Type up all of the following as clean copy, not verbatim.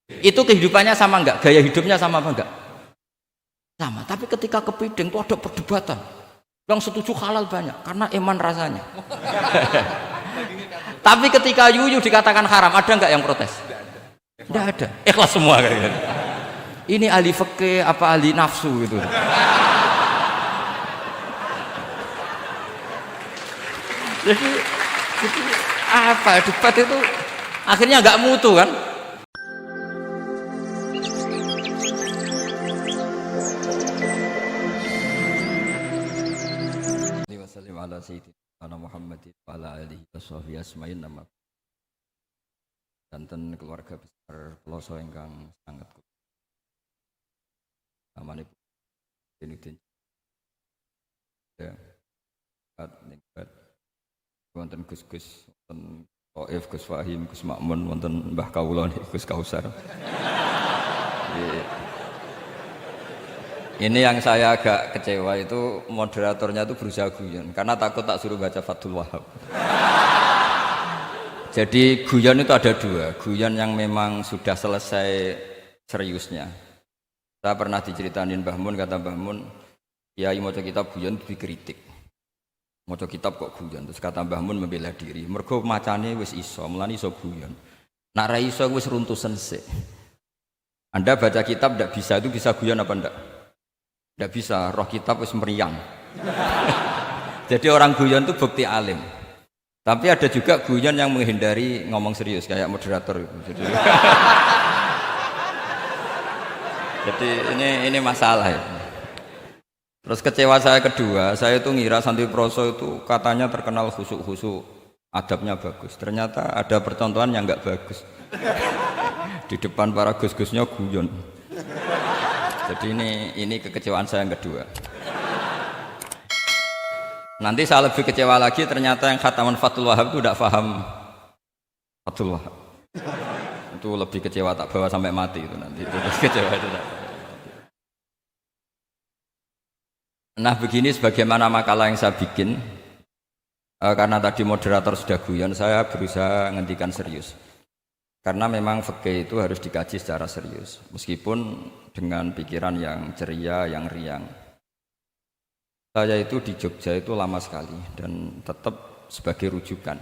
Itu kehidupannya sama enggak? Gaya hidupnya sama apa enggak? Sama. Tapi ketika kepiting itu ada perdebatan. Yang setuju halal banyak karena iman rasanya. Tapi ketika yuyu dikatakan haram, ada enggak yang protes? Enggak ada. Ikhlas semua kayak gitu. Ini ahli fikih apa ahli nafsu gitu. Jadi apa debat itu akhirnya nggak mutu kan? Wasallim ala sayyidina Muhammadin wa ala alihi washabihi asma'in nama. Danten keluarga besar Peloso ingkang sangat amanipun Dinudin ya nikmat wonten Gus-gus wonten Taif Gus Fahim Gus Makmun wonten Mbah Kawula Gus Kausar. Ini yang saya agak kecewa itu moderatornya itu berusaha guyon karena takut tak suruh baca Fathul Wahab. Jadi guyon itu ada dua, guyon yang memang sudah selesai seriusnya. Saya pernah diceritain Mbah Mun, kata Mbah Mun, kiai maca kitab guyon dikritik. Maca kitab kok guyon, terus kata Mbah Mun membela diri. Mergo macane wis iso, mulane iso guyon. Nak ra iso wis runtusen sik. Anda baca kitab ndak bisa, itu bisa guyon apa ndak? Ndak bisa, roh kitab wis meriang. Jadi orang guyon itu bukti alim. Tapi ada juga guyon yang menghindari ngomong serius kayak moderator gitu. Jadi ini masalah ya. Terus kecewa saya kedua, saya itu ngira Santri Proso itu katanya terkenal khusuk-khusuk, adabnya bagus. Ternyata ada percontohan yang nggak bagus. Di depan para gus-gusnya guyon. Jadi ini kekecewaan saya yang kedua. Nanti saya lebih kecewa lagi, ternyata yang khataman Fathul Wahab itu tidak paham Fathul Wahab. Itu lebih kecewa, tak bawa sampai mati itu nanti. Itu kecewa itu tak. Nah begini sebagaimana makalah yang saya bikin, karena tadi moderator sudah guyon, saya berusaha ngendikan serius. Karena memang fikih itu harus dikaji secara serius, meskipun dengan pikiran yang ceria, yang riang. Saya itu di Jogja itu lama sekali dan tetap sebagai rujukan.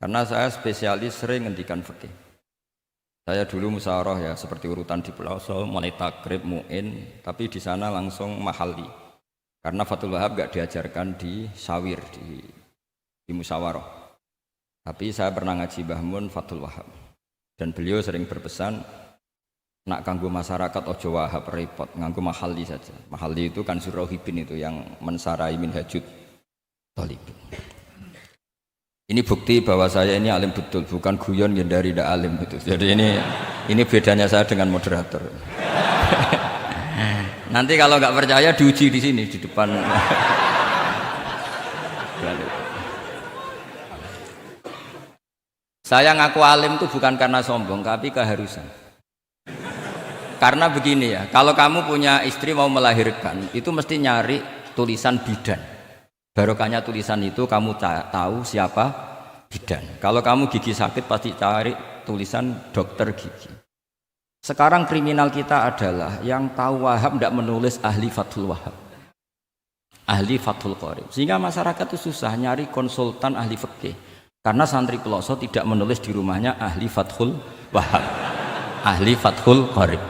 Karena saya spesialis sering ngendikan fikih. Saya dulu musyawarah ya seperti urutan di Peloso, mulai takrib, mu'in, tapi di sana langsung mahalli. Karena Fathul Wahab gak diajarkan di sawir, di musyawarah. Tapi saya pernah ngaji Mbah Mun Fathul Wahab. Dan beliau sering berpesan, nak kanggo masyarakat ojo wahab repot, nganggo mahalli saja. Mahalli itu kan Surahibin itu yang mensarai minhajud thalibin. Ini bukti bahwa saya ini alim betul, bukan guyon yang dari tidak alim itu. Jadi ini bedanya saya dengan moderator. Nanti kalau nggak percaya diuji di sini di depan. Saya ngaku alim itu bukan karena sombong, tapi keharusan. Karena begini ya, kalau kamu punya istri mau melahirkan, itu mesti nyari tulisan bidan. Barokahnya tulisan itu kamu tahu siapa bidan. Kalau kamu gigi sakit pasti cari tulisan dokter gigi. Sekarang kriminal kita adalah yang tahu Wahab tidak menulis ahli Fathul Wahab, ahli Fathul Qorib. Sehingga masyarakat itu susah nyari konsultan ahli fikih. Karena santri Peloso tidak menulis di rumahnya ahli Fathul Wahab, ahli Fathul Qorib.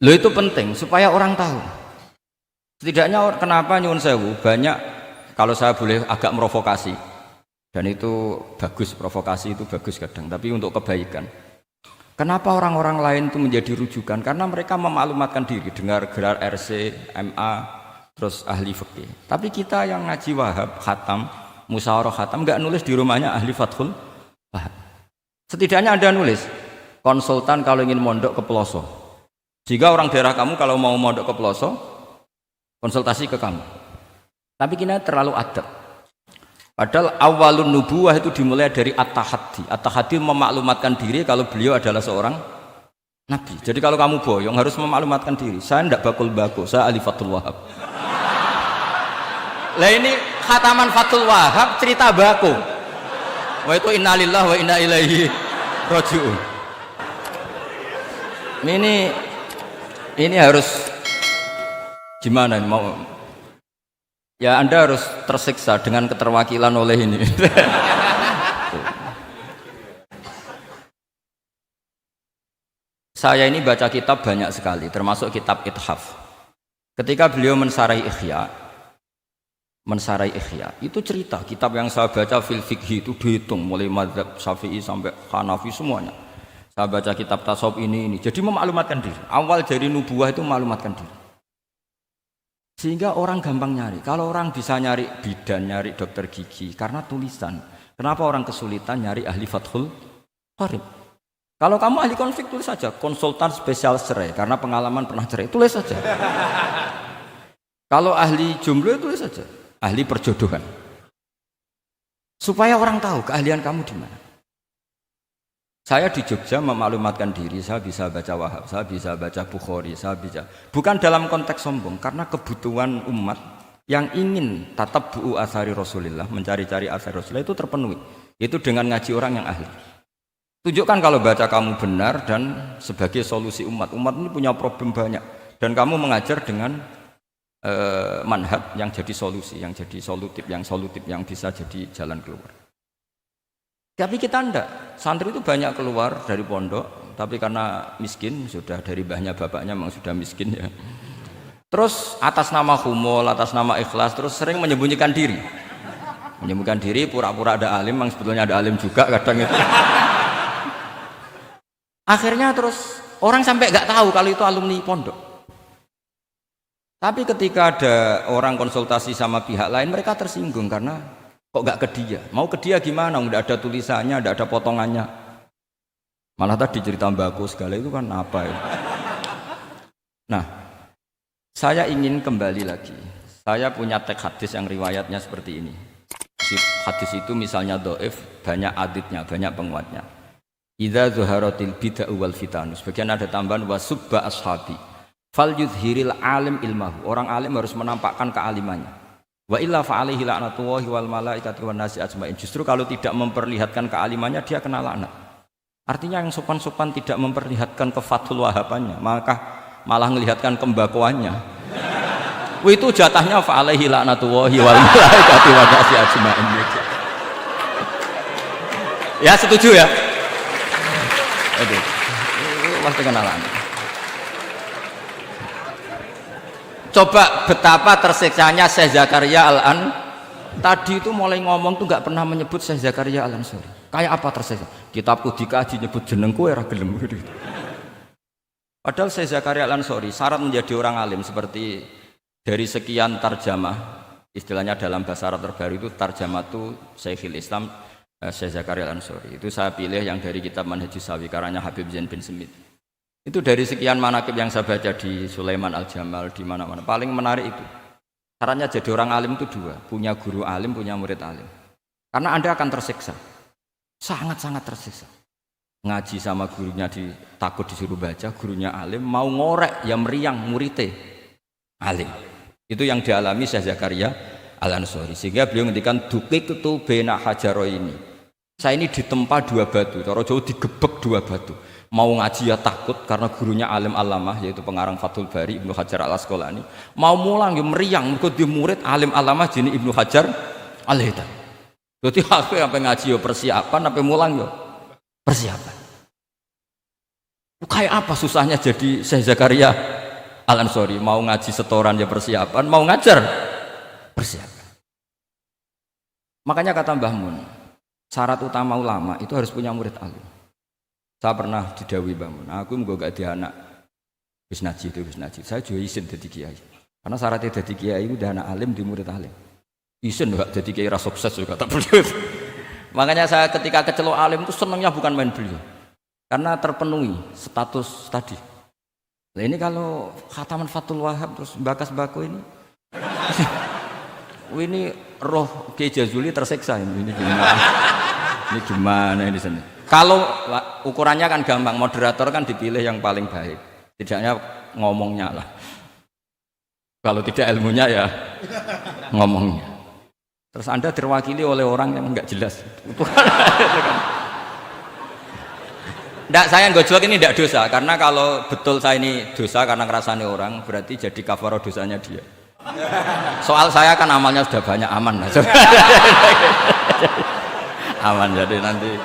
Lo itu penting supaya orang tahu. Setidaknya kenapa nyuwun sewu banyak, kalau saya boleh agak merovokasi, dan itu bagus, provokasi itu bagus kadang, tapi untuk kebaikan. Kenapa orang-orang lain itu menjadi rujukan? Karena mereka memaklumatkan diri, dengar gelar RC, MA, terus ahli fikih. Tapi kita yang ngaji Wahab, khatam, musyawarah khatam, nggak nulis di rumahnya ahli Fathul Wahab. Setidaknya Anda nulis konsultan kalau ingin mondok ke Peloso. Jika orang daerah kamu kalau mau mondok ke Peloso, konsultasi ke kamu. Tapi kita terlalu adab. Padahal awalun nubuwah itu dimulai dari at-tahaddi. At-tahaddi memaklumatkan diri kalau beliau adalah seorang nabi. Jadi kalau kamu boyong harus memaklumatkan diri. Saya tidak bakul-bakul, saya ahli Fathul Wahab. Lah ini khataman Fathul Wahab cerita bako. Wah itu innalillahi wa inna ilaihi raji'un. ini harus gimana mau ya, Anda harus tersiksa dengan keterwakilan oleh ini. Saya ini baca kitab banyak sekali, termasuk kitab Ithaf. Ketika beliau mensarai Ihya, itu cerita kitab yang saya baca fil fikhi itu dihitung mulai mazhab Syafi'i sampai Hanafi semuanya. Saya baca kitab tasawuf ini. Jadi memaklumatkan diri. Awal dari nubuah itu memaklumatkan diri. Sehingga orang gampang nyari. Kalau orang bisa nyari bidan, nyari dokter gigi karena tulisan. Kenapa orang kesulitan nyari ahli Fathul Qarib? Kalau kamu ahli konflik tulis saja, konsultan spesial cerai karena pengalaman pernah cerai, tulis saja. Kalau ahli jomblo tulis saja, ahli perjodohan. Supaya orang tahu keahlian kamu di mana. Saya di Jogja memaklumatkan diri, saya bisa baca Wahab, saya bisa baca Bukhari, saya bisa. Bukan dalam konteks sombong, karena kebutuhan umat yang ingin tatap bu'u asari Rasulullah, mencari-cari asari Rasulullah itu terpenuhi. Itu dengan ngaji orang yang ahli. Tunjukkan kalau baca kamu benar dan sebagai solusi umat. Umat ini punya problem banyak. Dan kamu mengajar dengan manhaj yang jadi solusi, yang jadi solutif, yang bisa jadi jalan keluar. Tapi kita enggak. Santri itu banyak keluar dari pondok, tapi karena miskin, sudah dari mbahnya bapaknya memang sudah miskin ya. Terus atas nama humul, atas nama ikhlas, terus sering menyembunyikan diri. Menyembunyikan diri, pura-pura ada alim, memang sebetulnya ada alim juga kadang itu. Akhirnya terus orang sampai nggak tahu kalau itu alumni pondok. Tapi ketika ada orang konsultasi sama pihak lain, mereka tersinggung karena kok nggak ke dia? Mau ke dia gimana? Nggak ada tulisannya, nggak ada potongannya. Malah tadi cerita mbakku segala itu kan apa ya? Nah, saya ingin kembali lagi. Saya punya teks hadis yang riwayatnya seperti ini. Hadis itu misalnya dhaif, banyak aditnya, banyak penguatnya. Idza zuharatil bid'ah wal fitanus. Bagian ada tambahan wasubba ashabi. Fal yuzhiril alim ilmahu. Orang alim harus menampakkan kealimannya. Wa illa fa alaihi la'natullahi wal malaikati wan nasi ajmain. Justru kalau tidak memperlihatkan kealimannya dia kena laknat. Artinya yang sopan-sopan tidak memperlihatkan kefatul wahabannya, maka malah melihatkan kembakuannya. Itu jatahnya fa alaihi la'natullahi wal malaikati wan nasi ajmain. Ya setuju ya? Itu pasti kenalan. Coba betapa tersiksanya Syekh Zakaria Al-An. Tadi itu mulai ngomong tuh nggak pernah menyebut Syekh Zakaria Al-Ansori. Kayak apa tersiksa? Kitabku dikaji nyebut jenengku era gelem gitu. Padahal Syekh Zakaria Al-Ansori syarat menjadi orang alim seperti dari sekian tarjamah, istilahnya dalam bahasa Arab terbaru itu tarjamah itu Syekhul Islam Syekh Zakaria Al-Ansori. Itu saya pilih yang dari kitab Manhajus Sawi karanya Habib Zain bin Smith. Itu dari sekian manaqib yang saya baca di Sulaiman Al-Jamal di mana-mana. Paling menarik itu. Syaratnya jadi orang alim itu dua, punya guru alim, punya murid alim. Karena Anda akan tersiksa. Sangat-sangat tersiksa. Ngaji sama gurunya takut disuruh baca, gurunya alim, mau ngorek ya meriang muridnya alim. Itu yang dialami Syekh Zakaria Al-Ansori. Sehingga beliau ngendikan dukik itu bena hajaro ini. Saya ini ditempa dua batu, cara Jawa digebek dua batu. Mau ngaji ya takut karena gurunya alim alamah yaitu pengarang Fathul Bari Ibnu Hajar Al-Asqalani. Mau mulang ya meriang mergo di murid alim alamah jenis Ibnu Hajar Al-Haytami. Jadi aku sampai ngaji ya persiapan, sampai mulang ya persiapan. Kayak apa susahnya jadi Syekh Zakaria Al-Ansori? Mau ngaji setoran ya persiapan, mau ngajar persiapan. Makanya kata Mbah Mun, syarat utama ulama itu harus punya murid alim. Saya pernah didhawuhi Mbah Mun, aku mau gak ada anak wis naji itu wis naji. Saya juga izin jadi kiai. Karena syaratnya jadi kiai itu udah anak alim di murid alim. Izin enggak jadi kiai ras sukses juga tak beliau. Makanya saya ketika kecelok alim itu senangnya bukan main beliau. Karena terpenuhi status tadi. Nah ini kalau khataman Fathul Wahab terus bakas bako ini. Ini roh Kiai Jazuli tersiksa ini gimana? Ini gimana ini sini? Kalau ukurannya kan gampang, moderator kan dipilih yang paling baik. Tidaknya ngomongnya lah. Kalau tidak ilmunya ya ngomongnya. Terus Anda terwakili oleh orang yang enggak jelas. Enggak, saya gojlok ini enggak dosa, karena kalau betul saya ini dosa karena ngerasani orang, berarti jadi kafarah dosanya dia. Soal saya kan amalnya sudah banyak, aman lah. Aman, jadi nanti.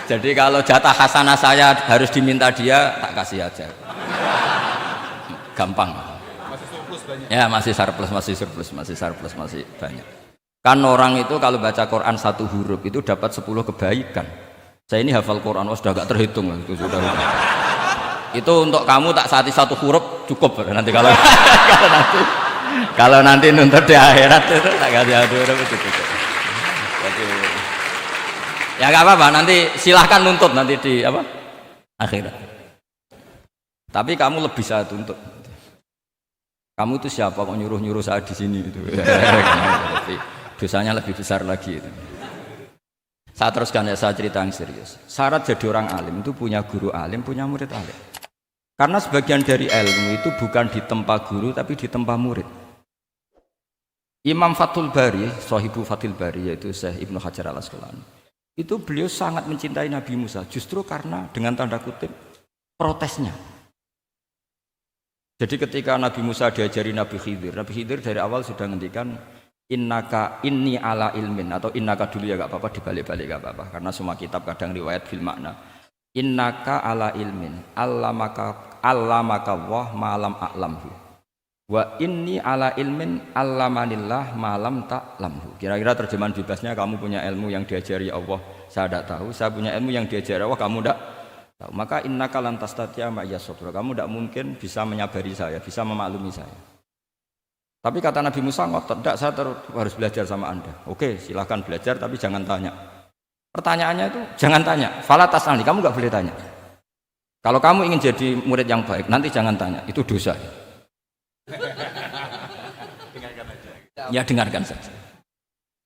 Jadi kalau jatah hasanah saya harus diminta dia, tak kasih aja. Gampang. Masih surplus banyak. Ya masih surplus, masih banyak. Kan orang itu kalau baca Quran satu huruf itu dapat 10 kebaikan. Saya ini hafal Quran, sudah agak terhitung itu sudah. Itu untuk kamu tak saati satu huruf cukup nanti kalau nanti nuntut di akhirat itu tak kasih satu huruf itu cukup. Jadi, ya nggak apa-apa, nanti silahkan nuntut nanti di apa akhirat. Tapi kamu lebih saya tuntut. Kamu itu siapa kok nyuruh saya di sini itu? Dosanya lebih besar lagi itu. Saya teruskan ya, saya cerita yang serius. Syarat jadi orang alim itu punya guru alim, punya murid alim. Karena sebagian dari ilmu itu bukan ditempa guru tapi ditempa murid. Imam Fathul Bari, Sahibu Fathul Bari, yaitu Syekh Ibnu Hajar Al-Asqalani, itu beliau sangat mencintai Nabi Musa justru karena dengan tanda kutip protesnya. Jadi ketika Nabi Musa diajari Nabi Khidir dari awal sudah ngendikan innaka inni ala ilmin, atau innaka dulu ya gak apa-apa, dibalik-balik gak apa-apa karena semua kitab kadang riwayat bil makna. Innaka ala ilmin allamaka wah ma'lam a'lamhu wa inni ala ilmin allamanillah ma'lam ta'lamhu. Kira-kira terjemahan bebasnya, kamu punya ilmu yang diajari Allah saya tidak tahu, saya punya ilmu yang diajari Allah kamu tidak tahu, maka innaka lan tastati'a ma'iya sabra, kamu tidak mungkin bisa menyabari saya, bisa memaklumi saya. Tapi kata Nabi Musa, tidak, saya harus belajar sama Anda. Oke, silahkan belajar, tapi jangan tanya. Pertanyaannya itu, jangan tanya. Fala tas'alni, kamu nggak boleh tanya. Kalau kamu ingin jadi murid yang baik, nanti jangan tanya, itu dosa. Dengarkan aja. Ya dengarkan saja.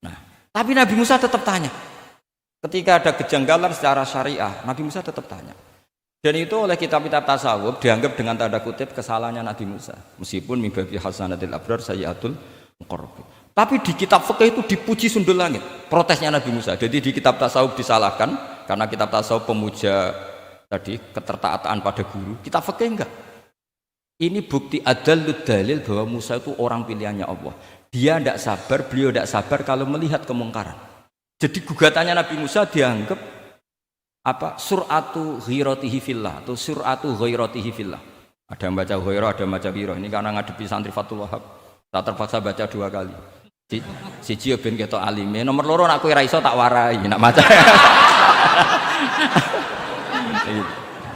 Nah, tapi Nabi Musa tetap tanya. Ketika ada kejanggalan secara syariah, Nabi Musa tetap tanya. Dan itu oleh kitab-kitab tasawuf dianggap dengan tanda kutip kesalahannya Nabi Musa. Meskipun mimbabi hasanatil abrar sayyatul muqarrabin. Tapi di kitab fikih itu dipuji sundul langit. Protesnya Nabi Musa. Jadi di kitab tasawuf disalahkan karena kitab tasawuf pemuja tadi ketertaatan pada guru. Kitab fikih enggak. Ini bukti adallud dalil bahwa Musa itu orang pilihannya Allah. Dia tidak sabar, beliau tidak sabar kalau melihat kemungkaran. Jadi gugatannya Nabi Musa dianggap apa? Sur'atu ghiratihi fillah atau sur'atu ghairatihi fillah. Ada yang baca ghairah, ada yang baca ghirah. Ini karena ngadepi santri Fathul Wahab. Tak terpaksa baca 2 kali. Siji ben ketok alime, nomor 2 nak kowe ra iso tak warai, nak maca.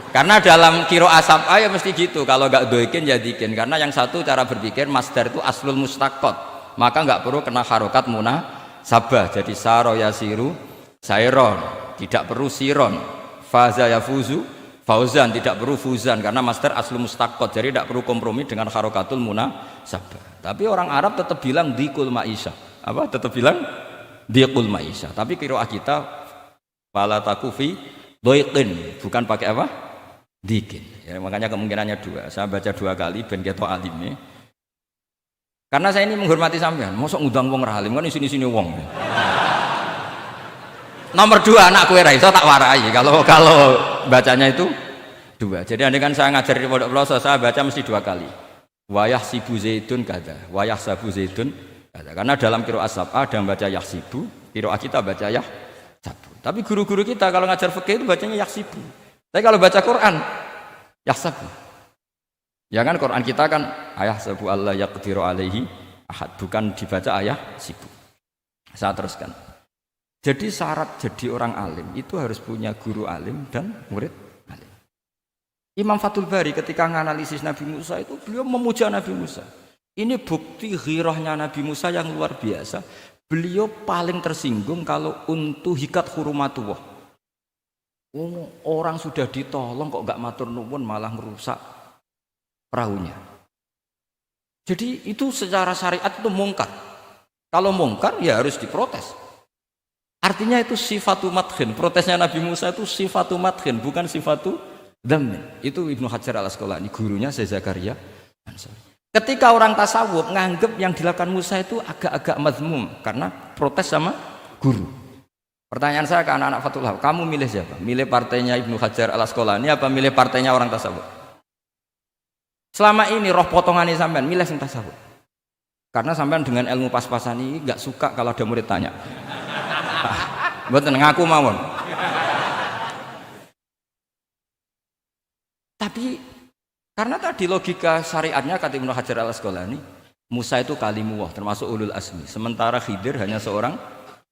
Karena dalam qiraah sab'ah ya mesti gitu. Kalau enggak doikin ya dikin. Karena yang satu cara berpikir masdar itu aslul mustaqqat. Maka enggak perlu kena harokat munasabah. Jadi saro yasiru sairon. Tidak perlu siron, faza yafuzu fauzan, tidak perlu fuzan karena master aslu mustaqqat, jadi tidak perlu kompromi dengan harokatul munasabah. Tapi orang Arab tetap bilang dikul maisha, apa? Tetap bilang dikul maisha. Tapi qiraah kita fala takufi doiqin, bukan pakai apa? Dikin. Ya, makanya kemungkinannya 2. Saya baca 2 kali ben ketok alime. Karena saya ini menghormati sampean. Mosok ngundang wong ra alim kan isini-sini wong. Nomor 2 anak kue raiso tak warai kalau bacanya itu 2. Jadi andai kan saya ngajar di pondok pelosok, saya baca mesti 2 kali. Wayah sibu zaidun kada, wayah sabu zaidun kada. Karena dalam qiraat sab'ah ada yang baca yahsibu, qiraat kita baca yahsabu. Tapi guru-guru kita kalau ngajar fikih itu bacanya yahsibu. Tapi kalau baca Quran yahsabu. Ya kan Quran kita kan ayah sabu Allah yaqdiru alaihi ahad, bukan dibaca ayah sibu. Saya teruskan. Jadi syarat jadi orang alim itu harus punya guru alim dan murid alim. Imam Fathul Bari ketika menganalisis Nabi Musa itu beliau memuja Nabi Musa. Ini bukti ghirahnya Nabi Musa yang luar biasa. Beliau paling tersinggung kalau untuhikat hurumatullah. Orang sudah ditolong kok gak matur nuwun malah merusak perahunya. Jadi itu secara syariat itu mungkar. Kalau mungkar ya harus diprotes. Artinya itu sifatu madkhin. Protesnya Nabi Musa itu sifatu madkhin, bukan sifatu dhammin. Itu Ibnu Hajar Al-Asqalani, gurunya Syekh Zakaria Ansori. Ketika orang tasawuf nganggep yang dilakukan Musa itu agak-agak mazmum karena protes sama guru. Pertanyaan saya ke anak-anak Fathul Haq, kamu milih siapa? Milih partainya Ibnu Hajar al-Asqalani apa milih partainya orang tasawuf? Selama ini roh potongannya sampean milih sing tasawuf. Karena sampean dengan ilmu pas-pasan ini nggak suka kalau ada murid tanya. Mboten ngaku mawon. Tapi karena tadi logika syariatnya kata Ibnu Hajar al-Asqalani, Musa itu kalimullah termasuk ulul azmi, sementara Khidir hanya seorang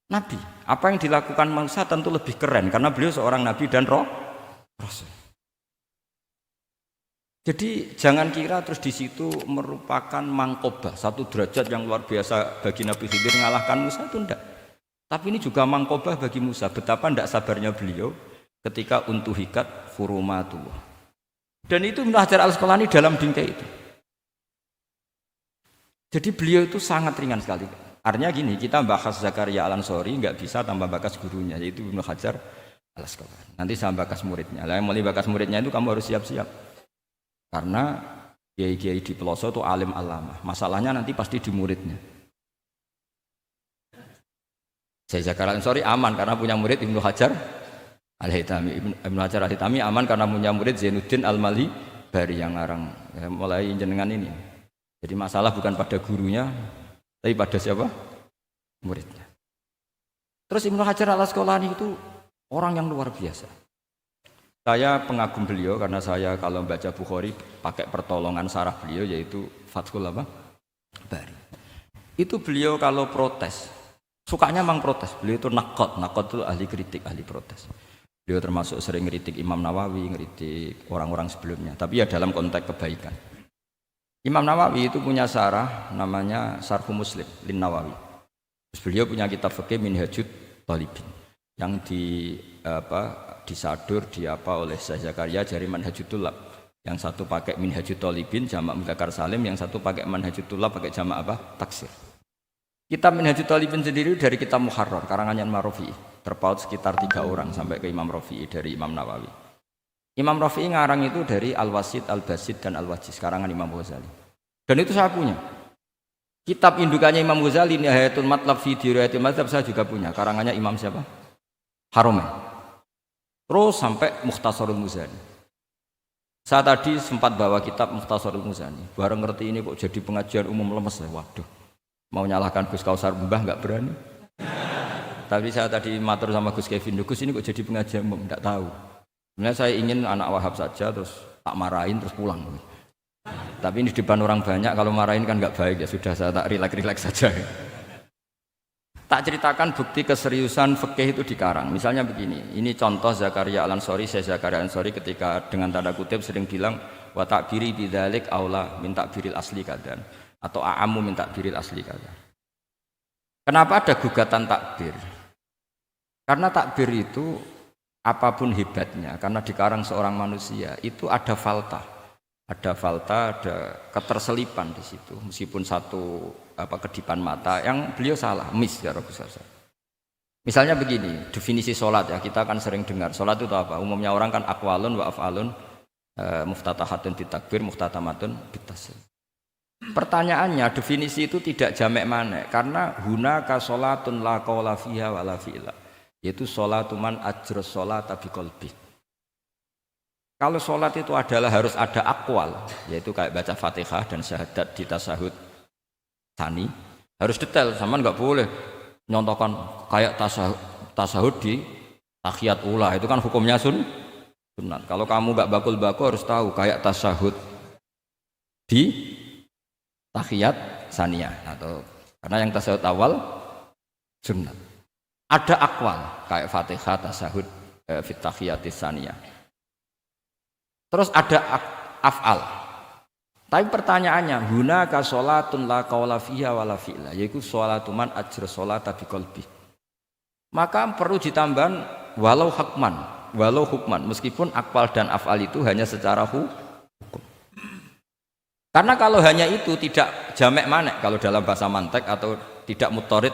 nabi. Apa yang dilakukan Musa tentu lebih keren karena beliau seorang nabi dan rasul. Jadi jangan kira terus di situ merupakan mangkobah, satu derajat yang luar biasa bagi Nabi Khidir mengalahkan Musa, itu enggak. Tapi ini juga mangkobah bagi Musa, betapa enggak sabarnya beliau ketika untuhikat furumatullah. Dan itu Ibnu Hajar al-Asqalani dalam bingkai itu. Jadi beliau itu sangat ringan sekali. Artinya gini, kita bahas Zakaria al-Ansori nggak bisa tambah bakas gurunya, yaitu Ibnu Hajar al-Asqalani. Nanti saya bakas muridnya. Lah yang mulai bakas muridnya itu kamu harus siap-siap. Karena kiai-kiai di pelosok itu alim alama. Masalahnya nanti pasti di muridnya. Saya Zakaria al-Ansori aman karena punya murid Ibnu Hajar al-Haytami. Ibnu Hajar al-Haytami aman karena punya murid Zainuddin al-Mali Bari yang ngarang. Ya, mulai jenengan ini. Jadi masalah bukan pada gurunya, tapi pada siapa? Muridnya. Terus Ibnu Hajar al-Asqalani itu orang yang luar biasa. Saya pengagum beliau karena saya kalau baca Bukhari pakai pertolongan sarah beliau yaitu Fathul Bari. Itu beliau kalau protes, sukanya memang protes. Beliau itu nakot itu ahli kritik, ahli protes. Beliau termasuk sering kritik Imam Nawawi, kritik orang-orang sebelumnya. Tapi ya dalam konteks kebaikan. Imam Nawawi itu punya sarah namanya Syarhu Muslim Lin Nawawi. Terus beliau punya kitab fikih Minhajut Thalibin yang disadur oleh Syekh Zakaria dari Manhajut Thulab. Yang satu pakai Minhajut Thalibin jamak mudzakkar salim, yang satu pakai Manhajut Thulab pakai jamak taksir. Kitab Minhajut Thalibin sendiri dari kitab Muharrar karangan Imam Rafi'i, terpaut sekitar 3 orang sampai ke Imam Rafi'i dari Imam Nawawi. Imam Rafi'i ngarang itu dari Al-Wasid, Al-Basid, dan Al-Wajiz, karangan Imam Ghazali. Dan itu saya punya. Kitab indukannya Imam Ghazali, Nihayatul Matlab fi Dirayatil Madzhab, saya juga punya. Karangannya Imam siapa? Haromen. Terus sampai Mukhtasarul Muzani. Saya tadi sempat bawa kitab Mukhtasarul Muzani. Bareng ngerti ini kok jadi pengajian umum lemes ya. Waduh, mau nyalahkan Gus Kausar Mbah nggak berani. Tapi saya tadi matur sama Gus Kevin, Gus ini kok jadi pengajian umum, nggak tahu. Sebenarnya saya ingin anak Wahab saja terus tak marahin terus pulang. Tapi ini di depan orang banyak, kalau marahin kan nggak baik ya, sudah saya tak rileks saja. Tak ceritakan bukti keseriusan fikih itu dikarang. Misalnya begini, ini contoh Zakaria al-Ansori, Syekh Zakaria al-Ansori ketika dengan tanda kutip sering bilang wa ta'biri bidzalik aula min ta'biril asli kadan atau a'ammu min ta'biril asli kadan. Kenapa ada gugatan takbir? Karena takbir itu apapun hebatnya, karena dikarang seorang manusia itu ada falta, ada keterselipan di situ. Meskipun satu kedipan mata yang beliau salah, miss ya Rasulullah. Misalnya begini, definisi sholat ya, kita kan sering dengar sholat itu apa? Umumnya orang kan aqwalun wa af'alun, muftatahatun bitakbir, muftatamatun bitaslim. Pertanyaannya, definisi itu tidak jamek mana? Karena hunaka sholatun la qawla fiha wa la fi'la, yaitu sholatuman ajros sholat tapi kolbi. Kalau sholat itu adalah harus ada akwal, yaitu kayak baca fatihah dan syahadat di tasahud tani, harus detail, sama nggak boleh nyontohkan kayak tasahud di tahiyat ula, itu kan hukumnya sunat. Kalau kamu nggak bakul-bakul harus tahu kayak tasahud di tahiyat saniyah, atau karena yang tasahud awal sunat. Ada akwal kayak Fatihah, tasahud, fit tahiyatis saniyah. Terus ada af'al. Tapi pertanyaannya, hunaka sholatun la qawla fiha wa la fi'la, yaitu sholatuman ajr sholata biqalbi. Maka perlu ditambah walau hukman, meskipun akwal dan af'al itu hanya secara hukum. Karena kalau hanya itu tidak jamek manek kalau dalam bahasa mantek, atau tidak mutarid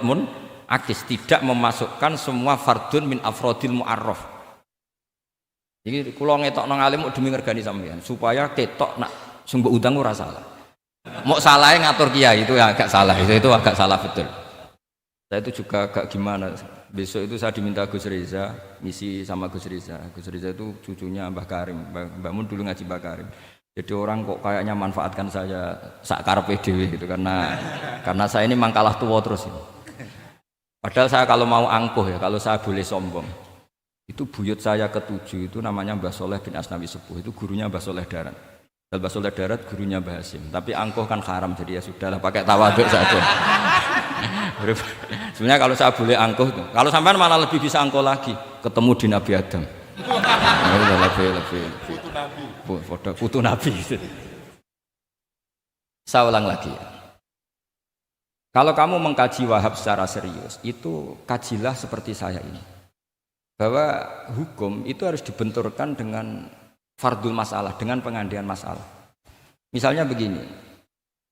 akis, tidak memasukkan semua fardun min afrodil mu'arraf. Jadi kula ngetok nang alim demi ngergani sampean supaya ketok nak sumber utang ora salah. Mau salahnya ngatur kiai itu ya agak salah, itu agak salah betul. Saya itu juga agak gimana. Besok itu saya diminta Gus Reza, misi sama Gus Reza. Gus Reza itu cucunya Mbah Karim. Mbah Mun dulu ngaji Mbah Karim. Jadi orang kok kayaknya manfaatkan saya sak karepe dhewe gitu karena saya ini memang kalah tua terus ini. Padahal saya kalau mau angkuh ya, kalau saya boleh sombong. Itu buyut saya ketujuh itu namanya Mbah Soleh bin Asnawi Sepuh. Itu gurunya Mbah Soleh Darat. Dan Mbah Soleh Darat gurunya Mbah Hasim. Tapi angkuh kan haram jadi ya sudahlah pakai tawaduk saja. Sebenarnya kalau saya boleh angkuh, kalau sampean malah lebih bisa angkuh lagi, ketemu di Nabi Adam. Lebih. Putu Nabi. Putu Nabi. Saya ulang lagi. Kalau kamu mengkaji Wahab secara serius, itu kajilah seperti saya ini. Bahwa hukum itu harus dibenturkan dengan fardul masalah, dengan pengandian masalah. Misalnya begini,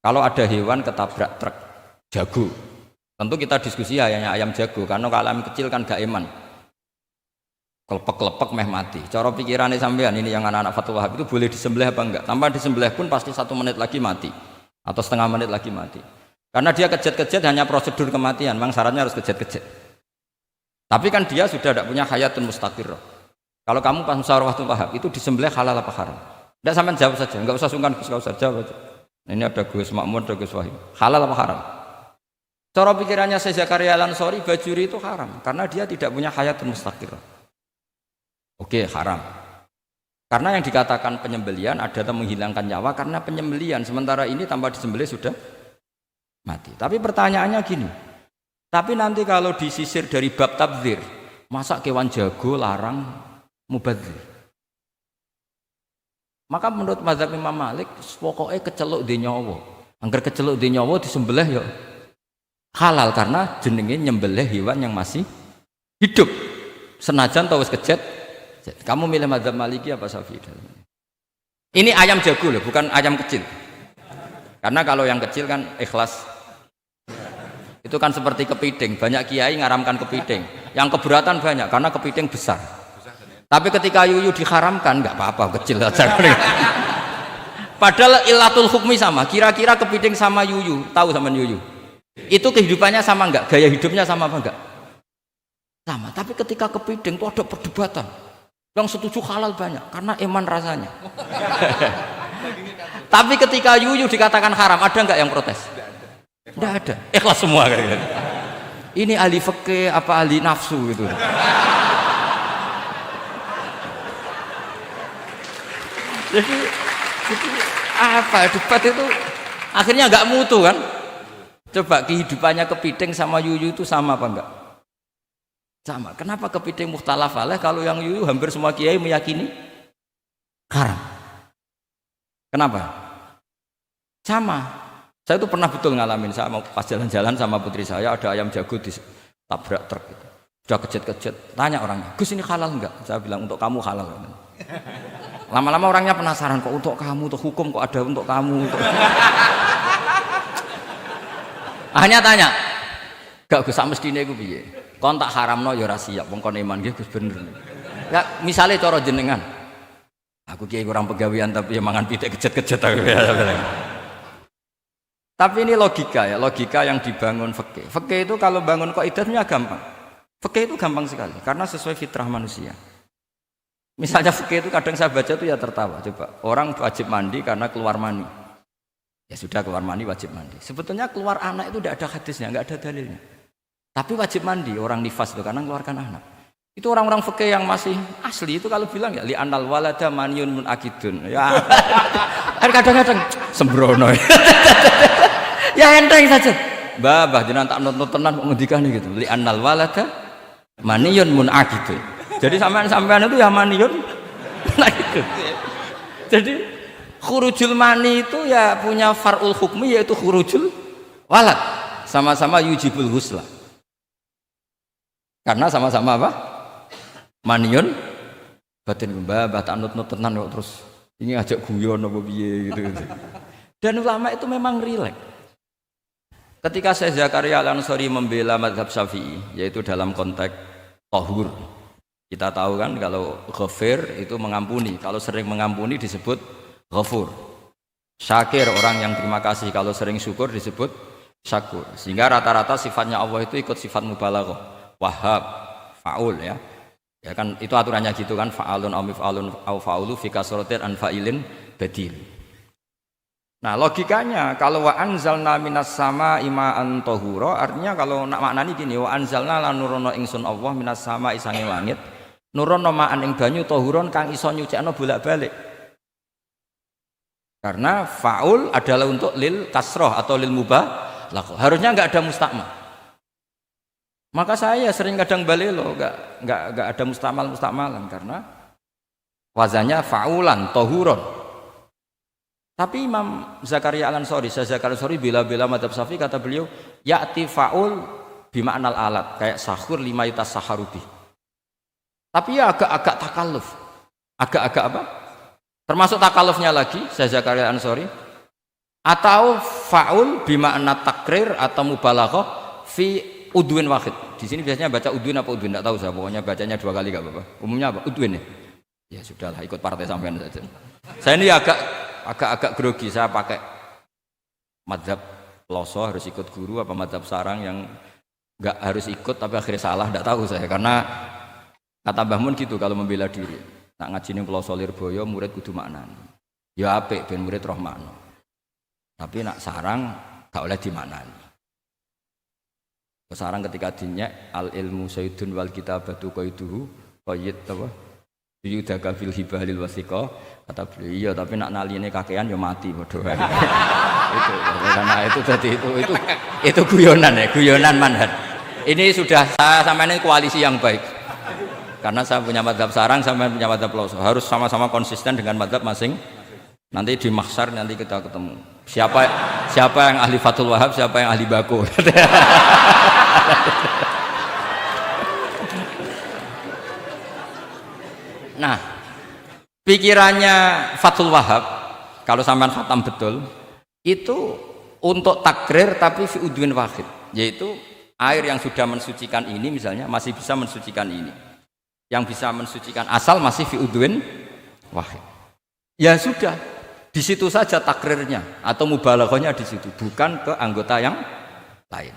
kalau ada hewan ketabrak truk, jago. Tentu kita diskusi hanya ayam jago, karena kalau ayam kecil kan gak eman. Kelepek-kelepek meh mati. Cara pikirannya sampean ini yang anak-anak Fatul Wahab itu boleh disembelih apa enggak? Tanpa disembelih pun pasti 1 menit lagi mati. Atau setengah menit lagi mati. Karena dia kejat-kejat hanya prosedur kematian, memang syaratnya harus kejat-kejat. Tapi kan dia sudah tidak punya hayatun mustaqirrah. Kalau kamu pas musyawarah Fatul Wahab itu disembelih halal apa haram? Tidak sampean jawab saja, enggak usah sungkan, enggak usah jawab aja. Ini ada Gus Makmun, ada Gus Wahid. Halal apa haram? Cara pikirannya Syekh Zakaria Al-Ansori, bajuri itu haram karena dia tidak punya hayatun mustaqirrah. Oke, haram. Karena yang dikatakan penyembelian adalah menghilangkan nyawa karena penyembelian, sementara ini tanpa disembelih sudah mati. Tapi pertanyaannya gini, tapi nanti kalau disisir dari bab tabdzir, masa kewan jago larang mubadzir? Maka menurut mazhab Imam Malik, pokoknya keceluk di nyawa. Angger keceluk di nyawa disembelih ya halal karena jenenge nyembelih hewan yang masih hidup. Senajan tau wis kejet. Kamu milih mazhab Maliki apa Syafi'i? Ini ayam jago loh, bukan ayam kecil. Karena kalau yang kecil kan ikhlas. Itu kan seperti kepiting, banyak kiai ngaramkan kepiting. Yang keberatan banyak karena kepiting besar. Tapi ketika yuyu diharamkan nggak apa-apa, kecil saja. Padahal ilatul hukmi sama. Kira-kira kepiting sama yuyu, tahu sama yuyu? Itu kehidupannya sama enggak? Gaya hidupnya sama apa enggak? Sama. Tapi ketika kepiting itu ada perdebatan. Yang setuju halal banyak karena iman rasanya. Tapi ketika yuyu dikatakan haram, ada enggak yang protes? Tidak ada. Ikhlas semua kayak gitu. Ini ahli fikih apa ahli nafsu gitu. Jadi apa debat itu akhirnya enggak mutu kan? Coba kehidupannya kepiting sama yuyu itu sama apa enggak? Sama. Kenapa kepiting mukhtalaf alaih kalau yang yuyu hampir semua kiai meyakini haram? Kenapa? Sama. Saya itu pernah betul ngalamin, saya mau pas jalan-jalan sama putri saya ada ayam jago ditabrak truk gitu. Sudah kejet-kejet. Tanya orangnya, "Gus ini halal enggak?" Saya bilang untuk kamu halal. Lama-lama orangnya penasaran, kok untuk kamu, untuk hukum kok ada untuk kamu untuk... Akhirnya tanya, "Gak Gus sak mestine iku piye? Kon tak haramno ya ora siap, wong kon iman nggih Gus bener." Ya misale cara jenengan. Aku kiai kurang pegawean tapi ya mangan pitik kejet-kejet aku. Tapi ini logika ya, logika yang dibangun fikih. Fikih itu kalau bangun kaidahnya gampang. Fikih itu gampang sekali karena sesuai fitrah manusia. Misalnya fikih itu kadang saya baca itu ya tertawa. Coba, orang wajib mandi karena keluar mani. Ya sudah keluar mani wajib mandi. Sebetulnya keluar anak itu tidak ada hadisnya, nggak ada dalilnya. Tapi wajib mandi orang nifas itu karena mengeluarkan anak. Itu orang-orang fikih yang masih asli itu kalau bilang ya li anal walada maniun munakidun. Ya. Kadang-kadang sembrono. Ya enteng saja. Mbah jenengan tak nonton tenan kok ngendikane gitu. Li anal walada maniun munakidun. Jadi sampean itu ya maniun munakidun. Jadi khurujul mani itu ya punya far'ul hukmi yaitu khurujul walad. Sama-sama yujibul ghusla. Karena sama-sama apa? Maniun batin mbah tak nut-nut tenan kok terus ini ngajak guyon apa piye gitu. Dan ulama itu memang rileks. Ketika Syekh Zakaria Al-Ansori membela mazhab Syafi'i yaitu dalam konteks tahur. Kita tahu kan kalau ghafir itu mengampuni, kalau sering mengampuni disebut ghafur. Syakir orang yang terima kasih, kalau sering syukur disebut syakur. Sehingga rata-rata sifatnya Allah itu ikut sifat mubalaghah. Wahhab, faul ya. Ya kan itu aturannya gitu kan, fa'alun au mif'alun au fa'ulu fi kasratin an fa'ilin badil. Nah, logikanya kalau wa anzalna minas sama'i ma'an tahura, artinya kalau nak maknani gini, wa anzalna lan nurono ingsun Allah minas sama'i sange langit, nurono ma'an ing banyu tahuron kang iso nyucikno bolak-balik. Karena faul adalah untuk lil kasroh atau lil mubalaghah. Harusnya enggak ada mustakmal. Maka saya sering kadang balelo, enggak ada mustakmalan karena wazannya faulan, tohuron. Tapi Imam Zakaria Al-Ansari, bela-bela madzhab Syafi'i, kata beliau, ya'ti faul bima'nal alat, kayak sahur lima yutas saharubi. Tapi ya agak-agak takalluf. Agak-agak apa? Termasuk takallufnya lagi, Zakaria Al-Ansari, atau faul bima'na takrir atau mubalaghah fi udwin wahid. Di sini biasanya baca udwin apa udwin, tidak tahu saya. Pokoknya bacanya 2 kali, gak apa-apa. Umumnya apa? Udwin ya. Ya sudahlah, ikut partai sampean saja. Saya ini agak grogi. Saya pakai madzhab Ploso harus ikut guru, apa madzhab sarang yang nggak harus ikut tapi akhirnya salah, tidak tahu saya. Karena kata Mbah Mun gitu kalau membela diri. Nak ngaji ning Ploso Lirboyo murid kudu maknani. Ya apik ben murid roh makna. Tapi nak sarang gak oleh dimaknani. Sarang ketika dinyek al ilmu sayyidun wal kitabatu qaiduhu qayyid apa yudaka fil hibalil wasiqa, kata beliau iya tapi nak naline kakean ya mati padha wae. Itu karena itu jadi itu guyonan ya, guyonan manhaj. Ini sudah saya sama ini koalisi yang baik. Karena saya punya madzhab sarang, sama punya madzhab Ploso. Harus sama-sama konsisten dengan madzhab masing. Nanti di mahsyar nanti kita ketemu. Siapa yang ahli Fathul Wahab, siapa yang ahli Bako. Nah, pikirannya Fathul Wahab kalau sampean khatam betul itu untuk takrir tapi fi udwin wahid, yaitu air yang sudah mensucikan ini misalnya masih bisa mensucikan ini, yang bisa mensucikan asal masih fi udwin wahid. Ya sudah, di situ saja takrirnya atau mubalaghahnya di situ, bukan ke anggota yang lain.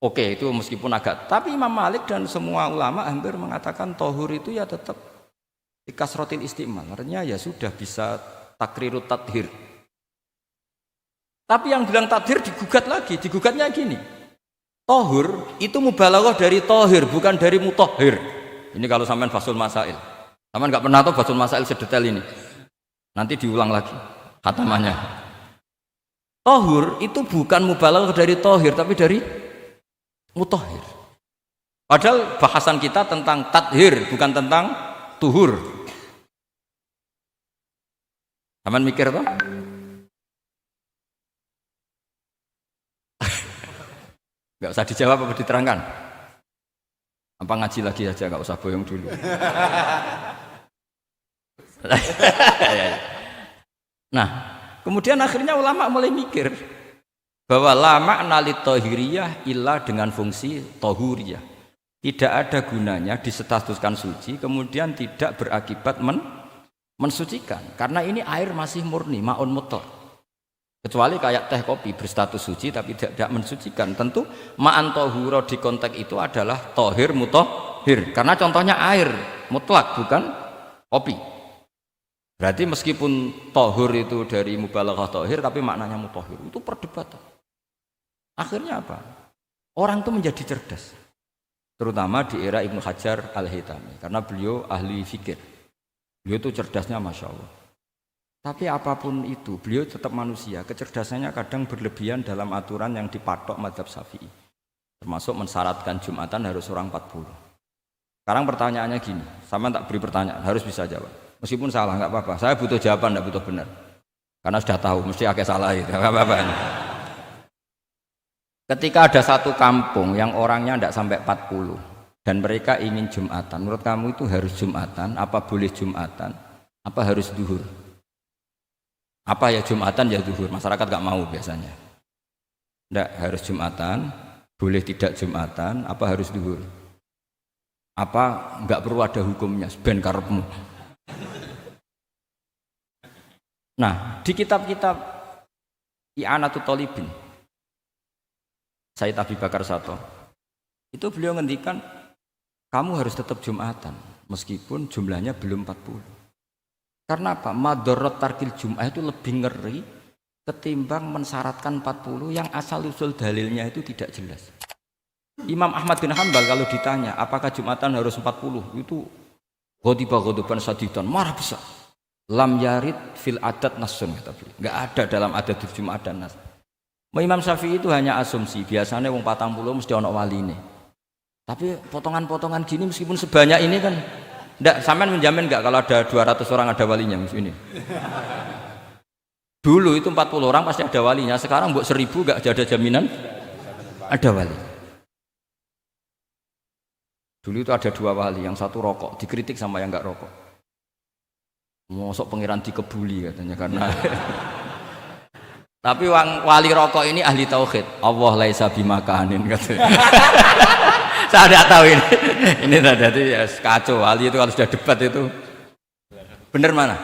Oke, itu meskipun agak, tapi Imam Malik dan semua ulama hampir mengatakan tohur itu ya tetap ikasrotil istimal, artinya ya sudah bisa takrirut tathir. Tapi yang bilang tathir digugat lagi, digugatnya gini, tohur itu mubalaghah dari tohir, bukan dari mutohir. Ini kalau sampean fasul masail, sampean nggak pernah tahu fasul masail sedetail ini, nanti diulang lagi khatamannya. Tohur itu bukan mubalaghah dari tohir, tapi dari mutohir. Padahal bahasan kita tentang tathir, bukan tentang tuhur. Taman mikir toh? Gak usah dijawab apa diterangkan? Apa ngaji lagi aja, gak usah boyong dulu. Nah, kemudian akhirnya ulama mulai mikir bahwa la makna li tahiriyah illa dengan fungsi tahuriyah. Tidak ada gunanya disestatuskan suci kemudian tidak berakibat mensucikan, karena ini air masih murni, ma'un mutlaq. Kecuali kayak teh kopi berstatus suci tapi tidak mensucikan. Tentu ma'an tahura di konteks itu adalah tahir mutahhir, karena contohnya air mutlak bukan kopi. Berarti meskipun tahur itu dari mubalaghah tahir tapi maknanya mutahhir, itu perdebatan. Akhirnya apa? Orang itu menjadi cerdas, terutama di era Ibnu Hajar Al-Haytami, karena beliau ahli fikir. Beliau itu cerdasnya Masya Allah. Tapi apapun itu, beliau tetap manusia. Kecerdasannya kadang berlebihan dalam aturan yang dipatok madzhab Syafi'i, termasuk mensyaratkan Jumatan harus orang 40. Sekarang pertanyaannya gini, sama tak beri pertanyaan, harus bisa jawab. Meskipun salah, nggak apa-apa. Saya butuh jawaban, nggak butuh benar. Karena sudah tahu, mesti agak salah itu, nggak apa-apa. Ketika ada satu kampung yang orangnya tidak sampai 40 dan mereka ingin Jumatan, menurut kamu itu harus Jumatan, apa boleh Jumatan, apa harus duhur? Apa ya Jumatan ya duhur? Masyarakat gak mau biasanya. Tidak, harus Jumatan, boleh tidak Jumatan, apa harus duhur? Apa nggak perlu ada hukumnya, ben karepmu. Nah, di kitab-kitab I'anatul Thalibin Sayyid Abi Bakar Sato Itu beliau ngendikan, kamu harus tetap Jumatan meskipun jumlahnya belum 40. Karena apa? Madorot tarkil Jum'ah itu lebih ngeri ketimbang mensyaratkan 40 yang asal usul dalilnya itu tidak jelas. Imam Ahmad bin Hanbal kalau ditanya apakah Jumatan harus 40, itu ghadiban sadidan, marah besar. Lam yarid fil adat nasun, kata beliau. Enggak ada dalam adat Jumat dan nas. Imam Syafi'i itu hanya asumsi, biasanya wong 40 mesti ono waline. Tapi potongan-potongan gini meskipun sebanyak ini kan enggak, sampean menjamin enggak kalau ada 200 orang ada walinya ini? Dulu itu 40 orang pasti ada walinya, sekarang mbok 1000 enggak ada jaminan ada wali. Dulu itu ada 2 wali, yang satu rokok, dikritik sama yang enggak rokok. Mosok pangeran dikebuli katanya karena tapi wali rokok ini ahli tauhid. Allah laisa bimakanin katanya. Saya tidak tahu ini. Ini tadi ya kacau. Wali itu kalau sudah debat itu benar mana?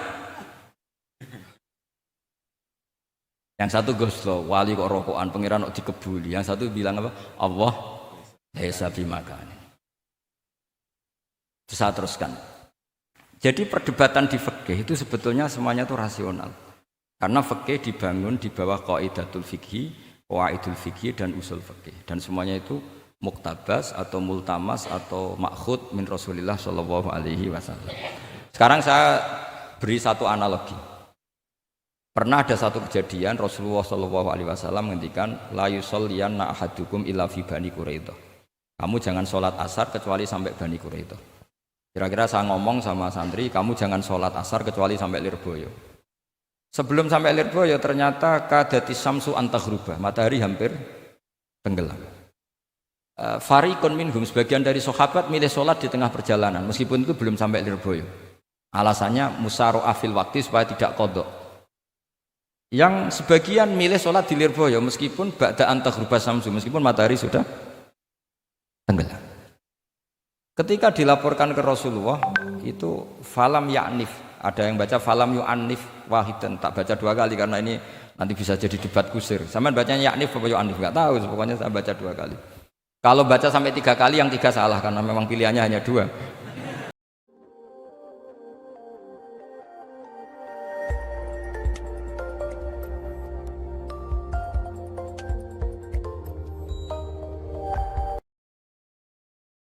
Yang satu goslo, wali kok rokokan, pangeran kok dikebuli. Yang satu bilang apa? Allah laisa bimakanin. Saya teruskan. Jadi perdebatan di fikih itu sebetulnya semuanya itu rasional. Karena fikih dibangun di bawah qaidatul fikhi, qawaidul fikhi dan usul fikih. Dan semuanya itu muktabas atau multamas atau makhud min Rasulillah sallallahu alaihi wasallam. Sekarang saya beri satu analogi. Pernah ada satu kejadian Rasulullah sallallahu alaihi wasallam menghentikan la yusalliyanna ahadukum illa fi Bani Quraidah. Kamu jangan sholat asar kecuali sampai Bani Quraidah. Kira-kira saya ngomong sama santri, kamu jangan sholat asar kecuali sampai Lirboyo. Sebelum sampai Lirboyo ternyata kadati samsu antaghruba, matahari hampir tenggelam. Fariqun minhum, sebagian dari sahabat milih sholat di tengah perjalanan meskipun itu belum sampai Lirboyo. Alasannya musaro'ah fil waktu supaya tidak qadha. Yang sebagian milih sholat di Lirboyo meskipun ba'da antaghruba samsu, meskipun matahari sudah tenggelam. Ketika dilaporkan ke Rasulullah itu falam ya'nif, ada yang baca falam yu'annif wahidan, tak baca 2 kali karena ini nanti bisa jadi debat kusir. Sampean bacanya ya'nif apa yu'annif enggak tahu, pokoknya saya baca 2 kali. Kalau baca sampai 3 kali yang 3 salah karena memang pilihannya hanya 2.